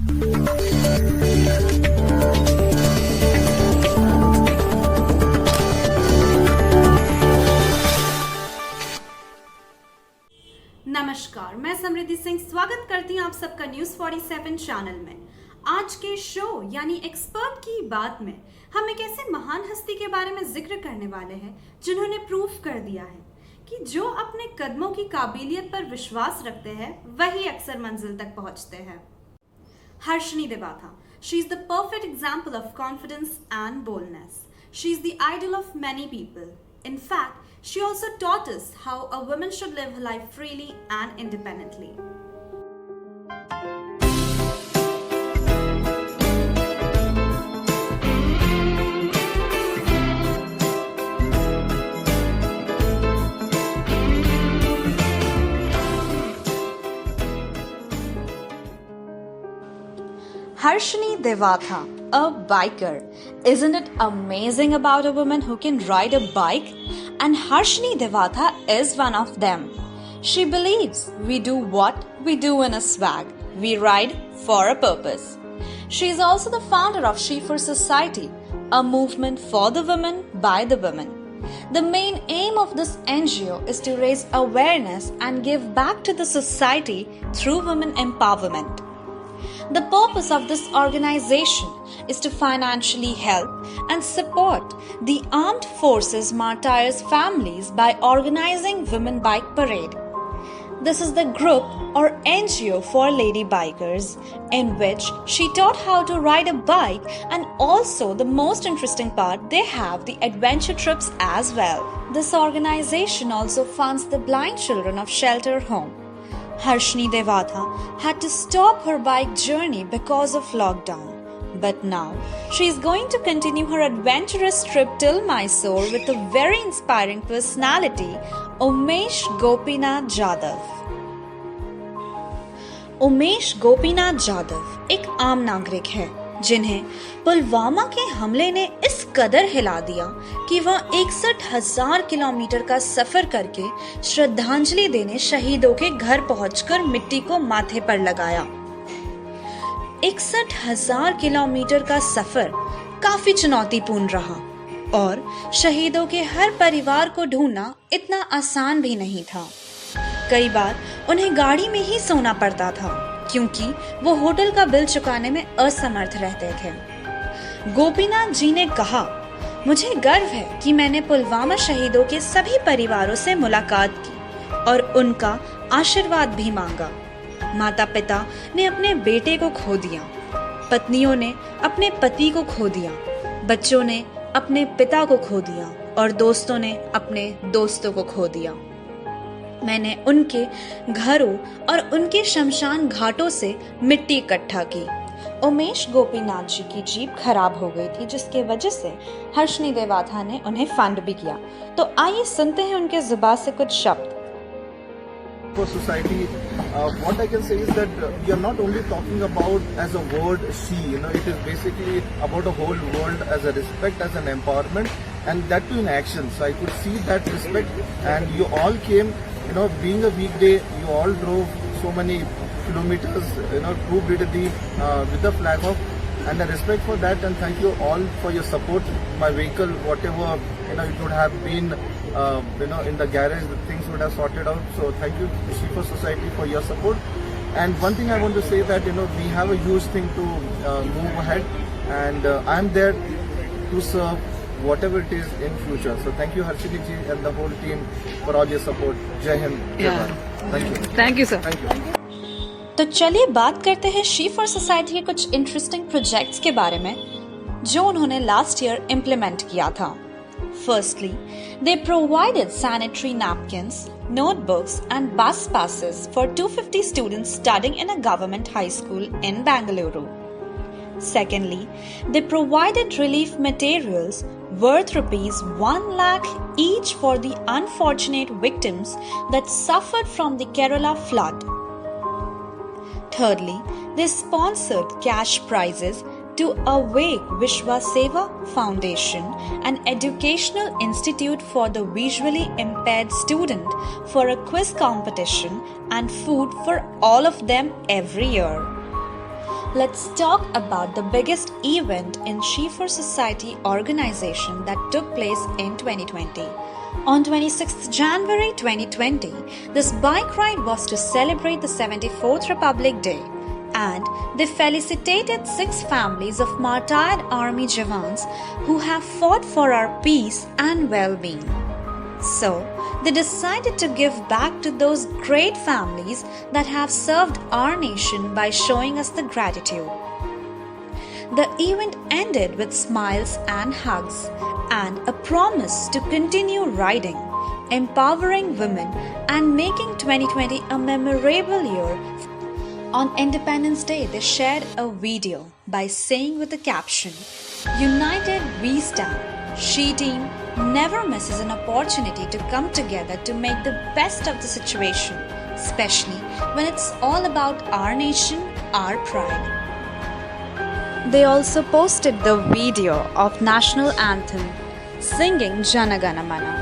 नमस्कार, मैं समृद्धि सिंह स्वागत करती हूँ आप सबका न्यूज 47 चैनल में। आज के शो यानी एक्सपर्ट की बात में हम एक ऐसे महान हस्ती के बारे में जिक्र करने वाले हैं जिन्होंने प्रूफ कर दिया है कि जो अपने कदमों की काबिलियत पर विश्वास रखते हैं वही अक्सर मंजिल तक पहुंचते हैं। Harshini Devatha, she is the perfect example of confidence and boldness. She is the idol of many people. In fact, she also taught us how a woman should live her life freely and independently. Harshini Devatha, a biker. Isn't it amazing about a woman who can ride a bike? And Harshini Devatha is one of them. She believes we do what we do in a swag. We ride for a purpose. She is also the founder of She for Society, a movement for the women by the women. The main aim of this NGO is to raise awareness and give back to the society through women empowerment. The purpose of this organization is to financially help and support the armed forces martyrs' families by organizing Women Bike Parade. This is the group or NGO for lady bikers in which she taught how to ride a bike, and also the most interesting part, they have the adventure trips as well. This organization also funds the blind children of shelter home. Harshini Devatha had to stop her bike journey because of lockdown. But now, she is going to continue her adventurous trip till Mysore with a very inspiring personality, Umesh Gopinath Jadhav. Umesh Gopinath Jadhav एक आम नागरिक है जिन्हें पुलवामा के हमले ने इस कदर हिला दिया कि वह 61,000 किलोमीटर का सफर करके श्रद्धांजलि देने शहीदों के घर पहुंचकर मिट्टी को माथे पर लगाया। 61,000 किलोमीटर का सफर काफी चुनौतीपूर्ण रहा और शहीदों के हर परिवार को ढूंढना इतना आसान भी नहीं था। कई बार उन्हें गाड़ी में ही सोना पड़ता था क्योंकि वो होटल का बिल चुकाने में असमर्थ रहते थे। गोपीनाथ जी ने कहा, मुझे गर्व है कि मैंने पुलवामा शहीदों के सभी परिवारों से मुलाकात की और उनका आशीर्वाद भी मांगा। माता पिता ने अपने बेटे को खो दिया, पत्नियों ने अपने पति को खो दिया, बच्चों ने अपने पिता को खो दिया और दोस्तों ने अपने दोस्तों को खो दिया। मैंने उनके घरों और उनके शमशान घाटों से मिट्टी इकट्ठा की। उमेश गोपीनाथ जी की जीप खराब हो गई थी जिसके वजह से हर्षिनी देवाथा ने उन्हें फंड भी किया। तो आइए सुनते हैं उनके जुबान से कुछ शब्द। For society, what I can say is that we are not only talking about as a word she, it is basically about a whole world as a respect, as an empowerment, and that too in action. So I could see that respect, and you all came, being a weekday, you all drove so many kilometers, to Bidadi with the flag off, and the respect for that, and thank you all for your support. My vehicle, whatever, it would have been, in the garage, the things would have sorted out. So thank you, She for Society, for your support. And one thing I want to say that, we have a huge thing to move ahead, and I'm there to serve whatever it is in future. So thank you, Harshini ji and the whole team for all your support. Jai Hind. Jai Bharat. Thank you. Thank you, sir. Thank you. तो चलिए बात करते हैं she for society के कुछ interesting projects के बारे में जो उन्होंने लास्ट ईयर इम्प्लीमेंट किया था। Firstly, they provided sanitary napkins, notebooks and bus passes for 250 students studying in a government high school in Bangalore. Secondly, they provided relief materials worth rupees 1 lakh each for the unfortunate victims that suffered from the Kerala flood. Thirdly, they sponsored cash prizes to Awake Vishwa Seva Foundation, an educational institute for the visually impaired student, for a quiz competition and food for all of them every year. Let's talk about the biggest event in She4 Society organization that took place in 2020. On 26th January 2020, this bike ride was to celebrate the 74th Republic Day, and they felicitated 6 families of martyred army Jawans who have fought for our peace and well-being. So, they decided to give back to those great families that have served our nation by showing us the gratitude. The event ended with smiles and hugs and a promise to continue riding, empowering women, and making 2020 a memorable year. On Independence Day, they shared a video by saying with the caption, "United we stand. She team never misses an opportunity to come together to make the best of the situation, especially when it's all about our nation, our pride." They also posted the video of national anthem singing Jana Gana Mana.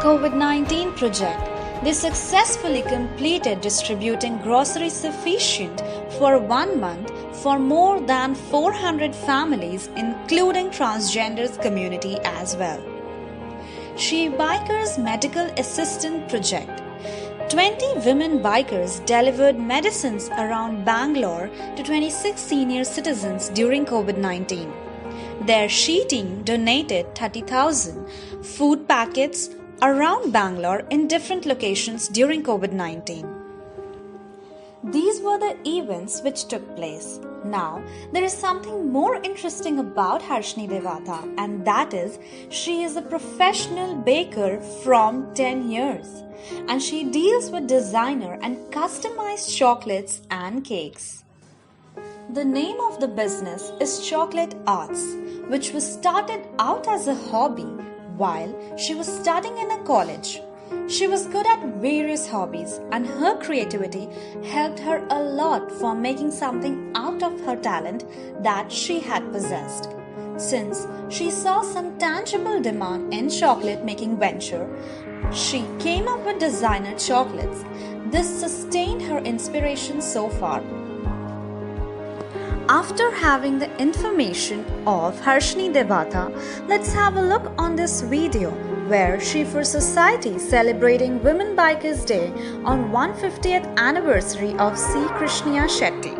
COVID-19 project. They successfully completed distributing groceries sufficient for 1 month for more than 400 families, including transgenders community as well. She Bikers Medical Assistant Project. 20 women bikers delivered medicines around Bangalore to 26 senior citizens during COVID-19. Their She team donated 30,000 food packets around Bangalore in different locations during COVID-19. These were the events which took place. Now, there is something more interesting about Harshni Devata, and that is she is a professional baker from 10 years, and she deals with designer and customized chocolates and cakes. The name of the business is Chocolate Arts, which was started out as a hobby while she was studying in a college. She was good at various hobbies, and her creativity helped her a lot for making something out of her talent that she had possessed. Since she saw some tangible demand in chocolate making venture, she came up with designer chocolates. This sustained her inspiration so far. After having the information of Harshni Devata, let's have a look on this video where She4 Society celebrating Women Bikers Day on 150th anniversary of C. Krishna Shetty.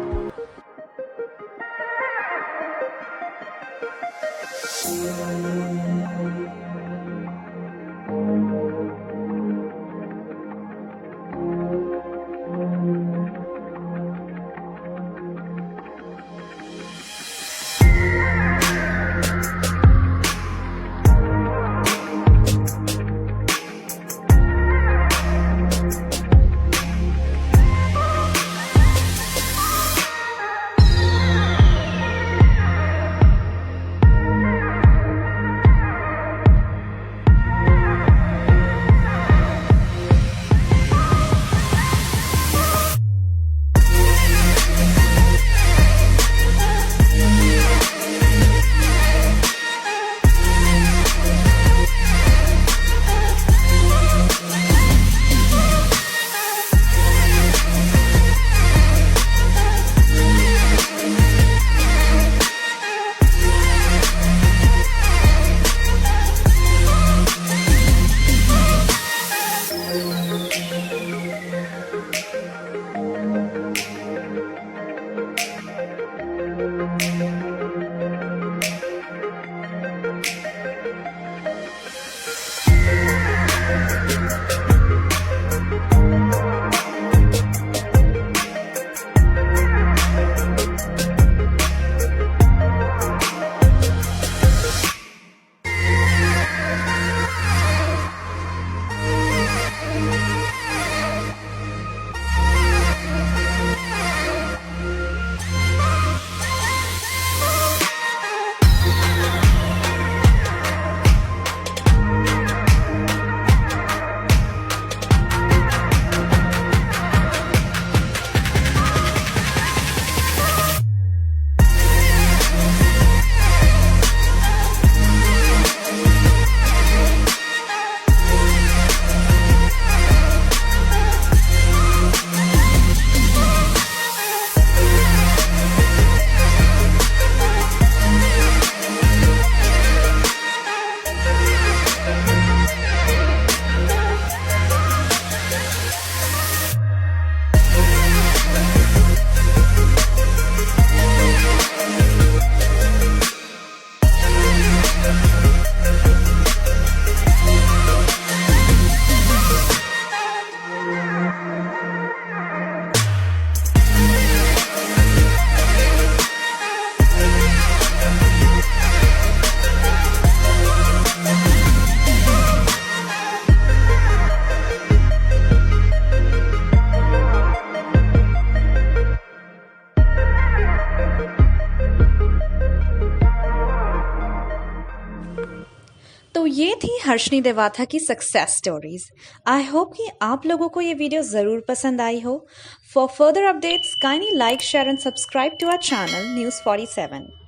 ये थी हर्षनी देवाथा की success stories. I hope कि आप लोगों को ये video ज़रूर पसंद आई हो। For further updates kindly like, share and subscribe to our channel News 47।